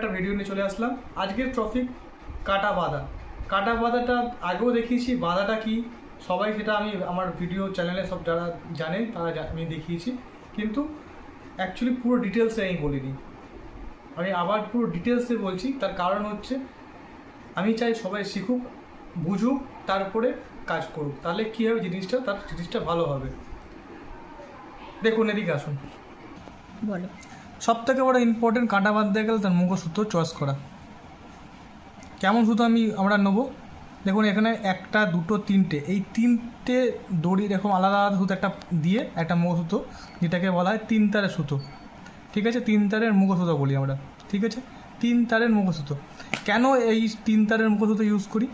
একটা ভিডিও নিয়ে চলে আসলাম। আজকের টপিক কাটা বাঁধা। কাটা বাঁধাটা আগেও দেখিয়েছি, বাঁধাটা কি সবাই সেটা আমি আমার ভিডিও চ্যানেলে সব যারা জানে তারা আমি দেখিয়েছি, কিন্তু অ্যাকচুয়ালি পুরো ডিটেলসে আমি বলিনি। আমি আবার পুরো ডিটেলসে বলছি, তার কারণ হচ্ছে আমি চাই সবাই শিখুক, বুঝুক, তারপরে কাজ করুক, তাহলে কী হবে জিনিসটা ভালো হবে। দেখুন, এদিকে আসুন। বলো। সব থেকে বড় ইম্পর্টেন্ট কাঁটা বাঁধতে গেলে তার মুখসূত্র চয়েস করা। কেমন সুতো আমরা নেবো, দেখুন এখানে একটা, দুটো, তিনটে, এই তিনটে দড়ি এরকম আলাদা আলাদা সুতো একটা দিয়ে একটা মুখসূত্র, যেটাকে বলা হয় 3 তারের সুতো। ঠিক আছে, 3 তারের মুখসূত্র বলি আমরা। ঠিক আছে, 3 তারের মুখসূত্র। কেন এই 3 তারের মুখসূত্র ইউজ করি?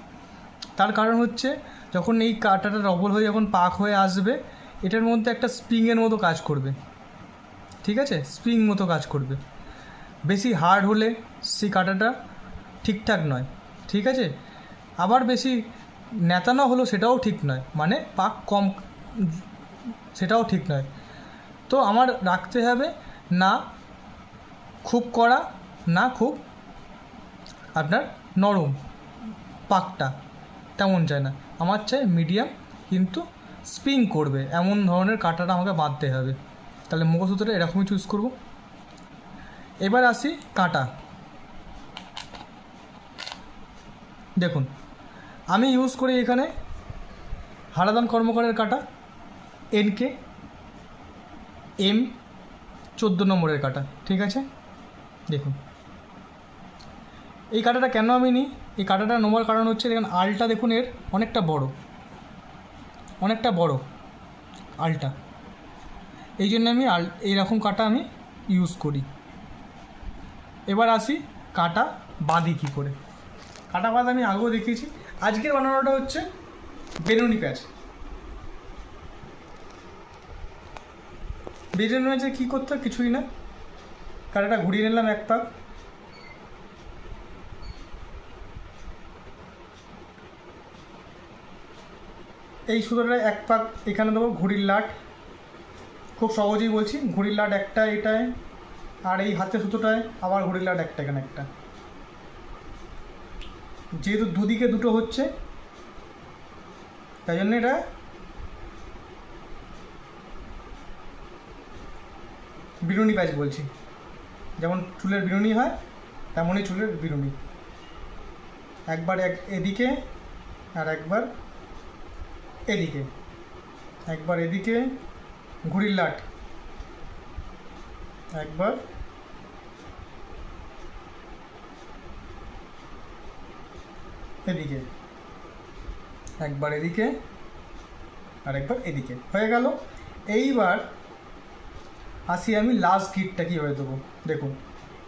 তার কারণ হচ্ছে যখন এই কাঁটাটা ডবল হয়ে যখন পাক হয়ে আসবে, এটার মধ্যে একটা স্প্রিংয়ের মতো কাজ করবে। ঠিক আছে, স্প্রিং মতো কাজ করবে। বেশি হার্ড হলে সেই কাঁটাটা ঠিকঠাক নয়। ঠিক আছে, আবার বেশি ন্যাতানো হলো সেটাও ঠিক নয়, মানে পাক কম, সেটাও ঠিক নয়। তো আমার রাখতে হবে না খুব কড়া, না খুব আপনার নরম, পাকটা তেমন চাই না, আমার চাই মিডিয়াম, কিন্তু স্প্রিং করবে এমন ধরনের কাঁটাটা আমাকে বাঁধতে হবে। তাহলে মুখসূত্রটা এরকমই চুজ করব। এবার আসি কাঁটা। দেখুন, আমি ইউজ করি এখানে হারাদান কর্মকারের কাঁটা NK M 14 নম্বরের কাঁটা। ঠিক আছে, দেখুন এই কাঁটাটা কেন আমি নিই, এই কাঁটাটা নেওয়ার কারণ হচ্ছে দেখুন আলটা, দেখুন এর অনেকটা বড় আলটা, এই জন্য আমি এইরকম কাঁটা আমি ইউজ করি। এবার আসি কাঁটা বাঁধি কী করে। কাঁটা বাঁধা আমি আগেও দেখিয়েছি। আজকের বানানোটা হচ্ছে বেনুনি প্যাচ। বেনুনি প্যাচে কী করতে হয়, কিছুই না, কাঁটাটা ঘুরিয়ে নিলাম এক পাক, এই সুতোটা এক পাক এখানে দেবো, ঘুড়ির লাট, খুব সহজেই বলছি, ঘুড়ির লাট একটা এটায়, আর এই হাতের সুতোটায় আবার ঘুড়ির লাট একটা, এখানে একটা। যেহেতু দুদিকে দুটো হচ্ছে তাই জন্য এটা বিনুনি প্যাচ বলছি। যেমন চুলের বিনুনি হয় তেমনই চুলের বিনুনি, একবার এদিকে আর একবার এদিকে, একবার এদিকে ঘুড়ির লাট, একবার এদিকে, একবার এদিকে আর একবার এদিকে, হয়ে গেল। এইবার আসি আমি লাস্ট গিটটা কীভাবে দেবো। দেখুন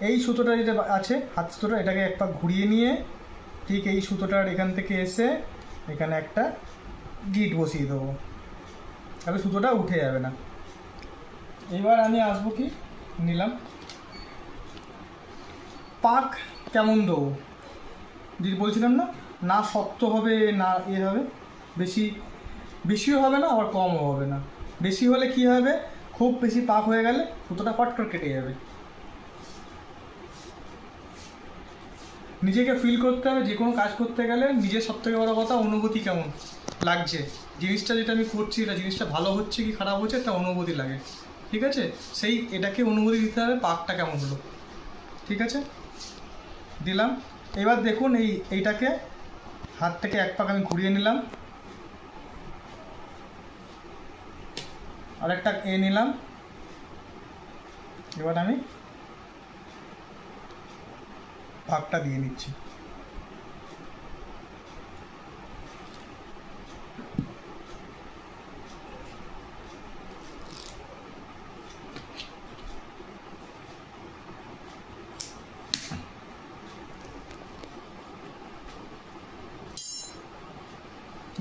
এই সুতোটা যেটা আছে, হাত সুতোটা, এটাকে এক পাক ঘুরিয়ে নিয়ে ঠিক এই সুতোটার এখান থেকে এসে এখানে একটা গিট বসিয়ে দেবো, তাহলে সুতোটা উঠে যাবে না। এবার আমি আসবো কি, নিলাম পাক কেমন দেবো, যদি বলছিলাম না শক্ত হবে না হবে, বেশিও হবে না আবার কমও হবে না। বেশি হলে কি হবে, খুব বেশি পাক হয়ে গেলে সুতোটা ফট করে কেটে যাবে। নিজেকে ফিল করতে হবে, যে কোনো কাজ করতে গেলে নিজের সবথেকে বড় কথা অনুভূতি কেমন লাগছে, জিনিসটা যেটা আমি করছি এটা জিনিসটা ভালো হচ্ছে কি খারাপ হচ্ছে একটা অনুভূতি লাগে। ঠিক আছে, এটাকে অনুভূতি দিতে হবে, পাকটা কেমন হলো। ঠিক আছে, দিলাম। এবার দেখুন এইটাকে হাত থেকে এক পাক আমি ঘুরিয়ে নিলাম, আরেকটা নিলাম। এবার আমি ভাগটা দিয়ে নিচ্ছি।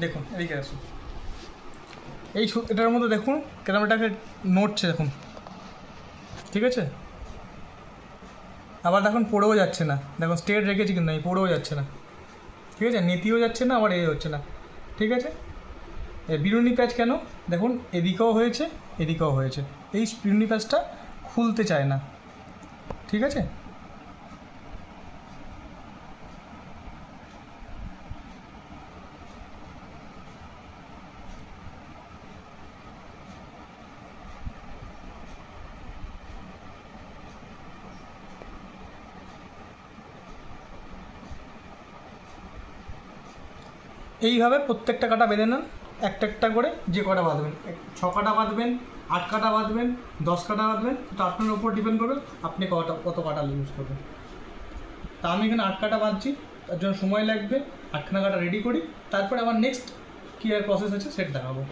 দেখুন এদিকে আসুন, এটার মধ্যে দেখুন কেরম এটাকে নড়ছে, দেখুন। ঠিক আছে, আবার দেখুন পড়েও যাচ্ছে না, দেখুন স্ট্রেট রেখেছি কিন্তু আমি, পড়েও যাচ্ছে না। ঠিক আছে, নেতিও যাচ্ছে না আবার হচ্ছে না। ঠিক আছে, বিনুনি প্যাচ কেন, দেখুন এদিকেও হয়েছে এদিকেও হয়েছে, এই বিনুনি প্যাচটা খুলতে চায় না। ঠিক আছে, এইভাবে প্রত্যেকটা কাটা বেঁধে নেন, একটা একটা করে যে কটা বাঁধবেন, 6 কাটা বাঁধবেন, 8 কাটা বাঁধবেন, 10 কাটা বাঁধবেন, তো আপনার উপর ডিপেন্ড করবে আপনি কত কাটা ইউজ করবেন। তা আমি এখানে 8 কাটা বাঁধছি, তার জন্য সময় লাগবে। 8খানা কাটা রেডি করি, তারপরে আবার নেক্সট কী আর প্রসেস আছে সেটা দেখাবো।